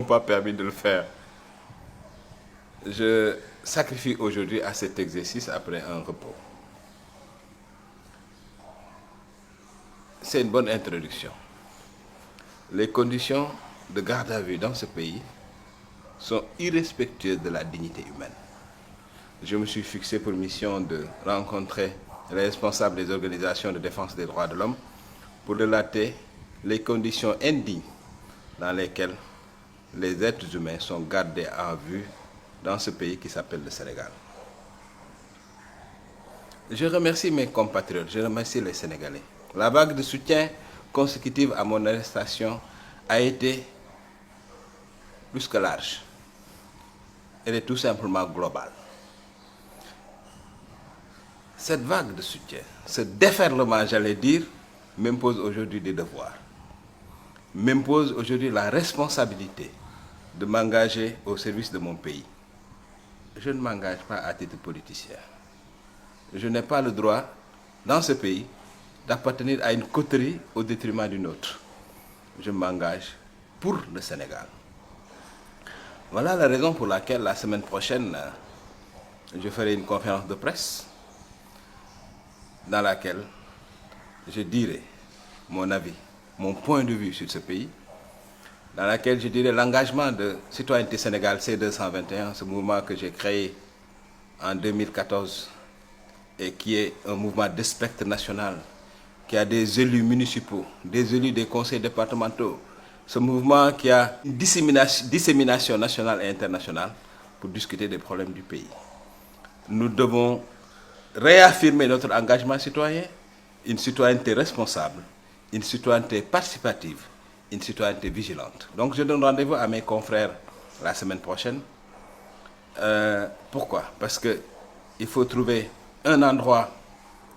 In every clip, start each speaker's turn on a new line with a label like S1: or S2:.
S1: pas permis de le faire. Je sacrifie aujourd'hui à cet exercice après un repos. C'est une bonne introduction. Les conditions de garde à vue dans ce pays sont irrespectueuses de la dignité humaine. Je me suis fixé pour mission de rencontrer les responsables des organisations de défense des droits de l'homme pour relater les conditions indignes dans lesquelles les êtres humains sont gardés en vue dans ce pays qui s'appelle le Sénégal. Je remercie mes compatriotes, je remercie les Sénégalais. La vague de soutien consécutive à mon arrestation a été plus que large. Elle est tout simplement globale. Cette vague de soutien, ce déferlement, j'allais dire, m'impose aujourd'hui des devoirs, m'impose aujourd'hui la responsabilité de m'engager au service de mon pays. Je ne m'engage pas à titre politicien. Je n'ai pas le droit, dans ce pays, d'appartenir à une coterie au détriment d'une autre. Je m'engage pour le Sénégal. Voilà la raison pour laquelle la semaine prochaine, je ferai une conférence de presse dans laquelle je dirai mon avis, mon point de vue sur ce pays, dans laquelle je dirai l'engagement de Citoyenneté Sénégal C221, ce mouvement que j'ai créé en 2014 et qui est un mouvement de spectre national, qui a des élus municipaux, des élus des conseils départementaux, ce mouvement qui a une dissémination nationale et internationale pour discuter des problèmes du pays. Nous devons réaffirmer notre engagement citoyen, une citoyenneté responsable, une citoyenneté participative, une citoyenneté vigilante. Donc je donne rendez-vous à mes confrères la semaine prochaine. Pourquoi? Parce qu'il faut trouver un endroit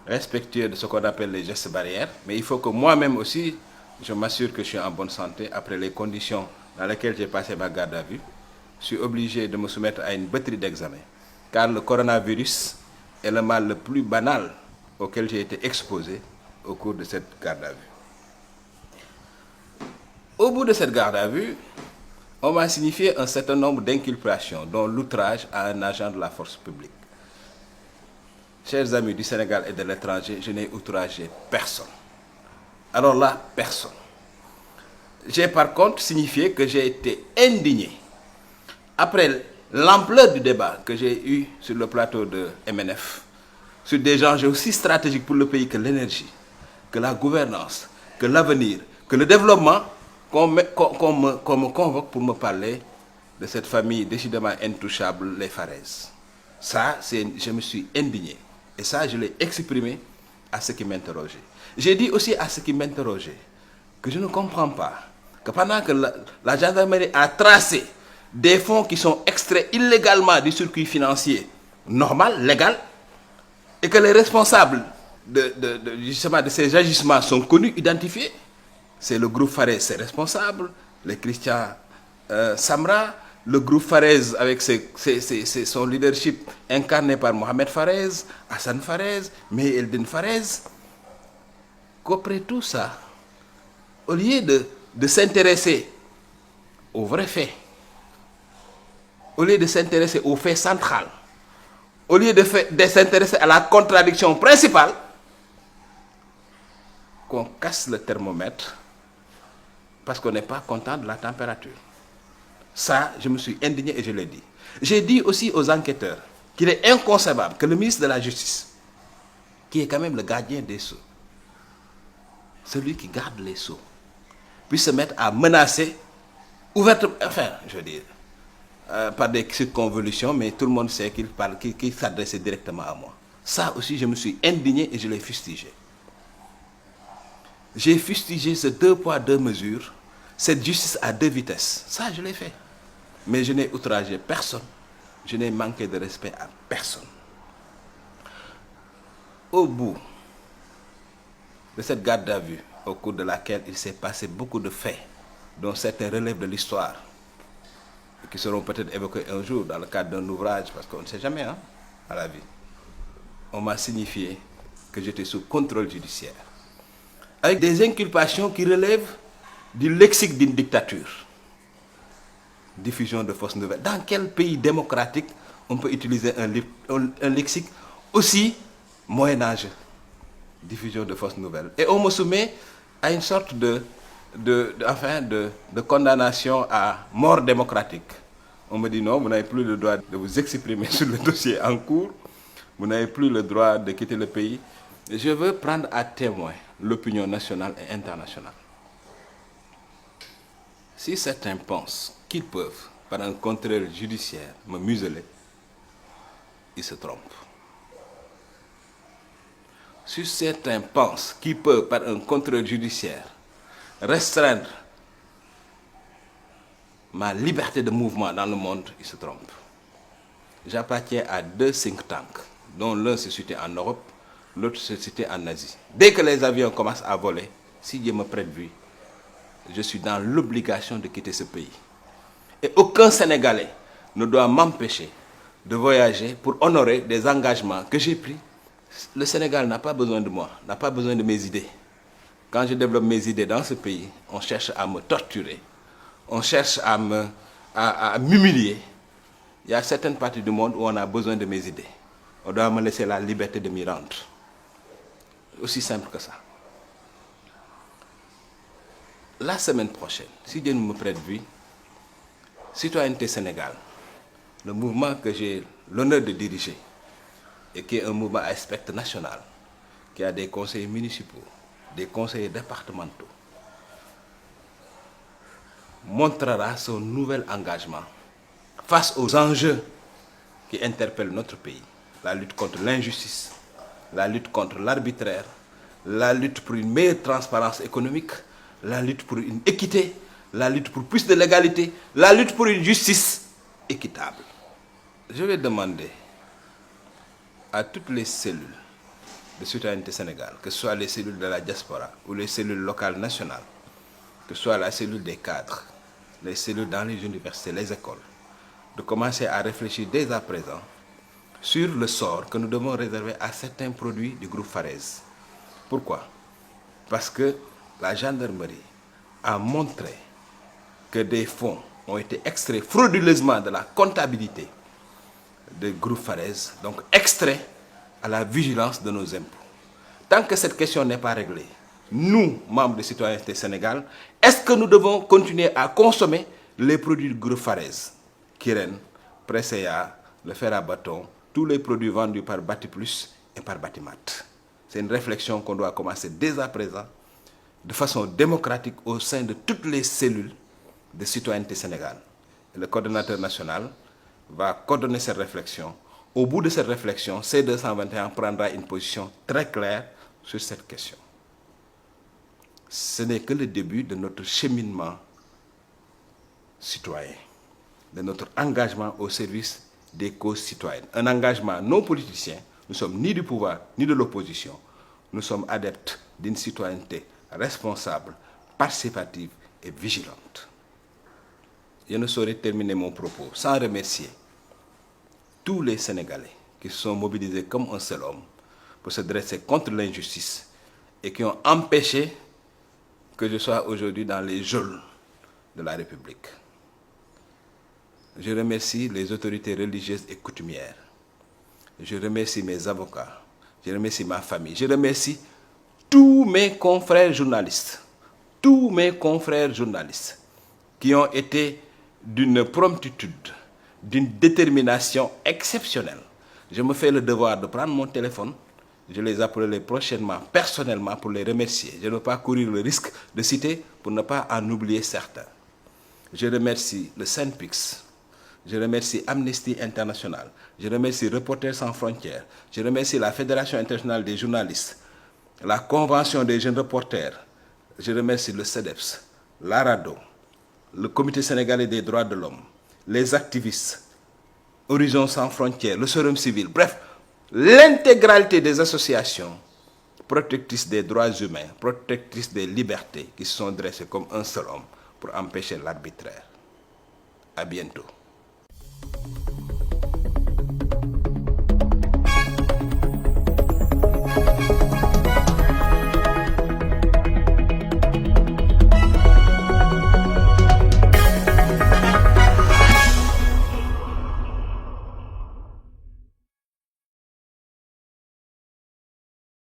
S1: respectueux de ce qu'on appelle les gestes barrières, mais il faut que moi-même aussi, je m'assure que je suis en bonne santé après les conditions dans lesquelles j'ai passé ma garde à vue. Je suis obligé de me soumettre à une batterie d'examens, car le coronavirus est le mal le plus banal auquel j'ai été exposé au cours de cette garde à vue. Au bout de cette garde à vue, on m'a signifié un certain nombre d'inculpations, dont l'outrage à un agent de la force publique. Chers amis du Sénégal et de l'étranger, je n'ai outragé personne. Alors là, personne. J'ai par contre signifié que j'ai été indigné. Après l'ampleur du débat que j'ai eu sur le plateau de MNF, sur des enjeux aussi stratégiques pour le pays que l'énergie, que la gouvernance, que l'avenir, que le développement, qu'on me convoque pour me parler de cette famille décidément intouchable, les Farès. Ça, je me suis indigné. Et ça, je l'ai exprimé à ceux qui m'interrogeaient. J'ai dit aussi à ceux qui m'interrogeaient que je ne comprends pas que pendant que la gendarmerie a tracé des fonds qui sont extraits illégalement du circuit financier normal, légal, et que les responsables justement de ces agissements sont connus, identifiés, c'est le groupe Farès, ses responsables, les Christian Samra, le groupe Farès avec son leadership incarné par Mohamed Farès, Hassan Farès, Mehi Eldin Farès, qu'après tout ça, au lieu de s'intéresser aux vrais faits, au lieu de s'intéresser aux faits centrales, au lieu de s'intéresser à la contradiction principale, qu'on casse le thermomètre parce qu'on n'est pas content de la température. Ça, je me suis indigné et je l'ai dit. J'ai dit aussi aux enquêteurs qu'il est inconcevable que le ministre de la Justice, qui est quand même le gardien des sceaux, celui qui garde les sceaux, puisse se mettre à menacer ouvertement, enfin, je veux dire, par des circonvolutions, mais tout le monde sait qu'il s'adressait directement à moi. Ça aussi, je me suis indigné et je l'ai fustigé. J'ai fustigé ce 2 poids 2 mesures, cette justice à 2 vitesses. Ça, je l'ai fait. Mais je n'ai outragé personne. Je n'ai manqué de respect à personne. Au bout de cette garde à vue, au cours de laquelle il s'est passé beaucoup de faits, dont certains relèvent de l'histoire, et qui seront peut-être évoqués un jour dans le cadre d'un ouvrage, parce qu'on ne sait jamais, à la vie. On m'a signifié que j'étais sous contrôle judiciaire, avec des inculpations qui relèvent du lexique d'une dictature. diffusion de fausses nouvelles. Dans quel pays démocratique on peut utiliser un lexique aussi moyenâgeux? Diffusion de fausses nouvelles. Et on me soumet à une sorte de condamnation à mort démocratique. On me dit non, vous n'avez plus le droit de vous exprimer sur le dossier en cours, vous n'avez plus le droit de quitter le pays. Je veux prendre à témoin l'opinion nationale et internationale. Si certains pensent qu'ils peuvent, par un contrôle judiciaire, me museler, ils se trompent. Si certains pensent qu'ils peuvent, par un contrôle judiciaire, restreindre ma liberté de mouvement dans le monde, ils se trompent. J'appartiens à 2 think tanks, dont l'un se situe en Europe, l'autre se situe en Asie. Dès que les avions commencent à voler, si Dieu me prête vue, je suis dans l'obligation de quitter ce pays. Et aucun Sénégalais ne doit m'empêcher de voyager pour honorer des engagements que j'ai pris. Le Sénégal n'a pas besoin de moi, n'a pas besoin de mes idées. Quand je développe mes idées dans ce pays, on cherche à me torturer, on cherche à m'humilier. Il y a certaines parties du monde où on a besoin de mes idées. On doit me laisser la liberté de m'y rendre. Aussi simple que ça. La semaine prochaine, si Dieu me prête vie, Citoyenneté Sénégal, le mouvement que j'ai l'honneur de diriger, et qui est un mouvement à spectre national, qui a des conseillers municipaux, des conseillers départementaux, montrera son nouvel engagement face aux enjeux qui interpellent notre pays. La lutte contre l'injustice, la lutte contre l'arbitraire, la lutte pour une meilleure transparence économique, la lutte pour une équité, la lutte pour plus de légalité, la lutte pour une justice équitable. Je vais demander à toutes les cellules de Citoyenneté Sénégal, que ce soit les cellules de la diaspora ou les cellules locales nationales, que ce soit la cellule des cadres, les cellules dans les universités, les écoles, de commencer à réfléchir dès à présent sur le sort que nous devons réserver à certains produits du groupe Farès. Pourquoi? Parce que la gendarmerie a montré que des fonds ont été extraits frauduleusement de la comptabilité du groupe Farès, donc extraits à la vigilance de nos impôts. Tant que cette question n'est pas réglée, nous, membres de Citoyenneté Sénégal, est-ce que nous devons continuer à consommer les produits du groupe Farès, Kiren, Presea, le fer à bâton, tous les produits vendus par Batiplus et par Batimat? C'est une réflexion qu'on doit commencer dès à présent, de façon démocratique au sein de toutes les cellules de Citoyenneté Sénégal. Et le coordonnateur national va coordonner cette réflexion. Au bout de cette réflexion, C221 prendra une position très claire sur cette question. Ce n'est que le début de notre cheminement citoyen, de notre engagement au service des causes citoyennes. Un engagement non politicien. Nous ne sommes ni du pouvoir ni de l'opposition. Nous sommes adeptes d'une citoyenneté responsable, participative et vigilante. Je ne saurais terminer mon propos sans remercier tous les Sénégalais qui se sont mobilisés comme un seul homme pour se dresser contre l'injustice et qui ont empêché que je sois aujourd'hui dans les geôles de la République. Je remercie les autorités religieuses et coutumières. Je remercie mes avocats. Je remercie ma famille. Je remercie tous mes confrères journalistes. Tous mes confrères journalistes qui ont été d'une promptitude, d'une détermination exceptionnelle. Je me fais le devoir de prendre mon téléphone. Je les appellerai prochainement, personnellement, pour les remercier. Je ne veux pas courir le risque de citer pour ne pas en oublier certains. Je remercie le SYNPICS. Je remercie Amnesty International. Je remercie Reporters sans frontières. Je remercie la Fédération internationale des journalistes, la Convention des jeunes reporters. Je remercie le CEDEPS, l'ARADO, le Comité sénégalais des droits de l'homme, les activistes, Horizon sans frontières, le Forum civil, bref, l'intégralité des associations protectrices des droits humains, protectrices des libertés qui se sont dressées comme un seul homme pour empêcher l'arbitraire. À bientôt.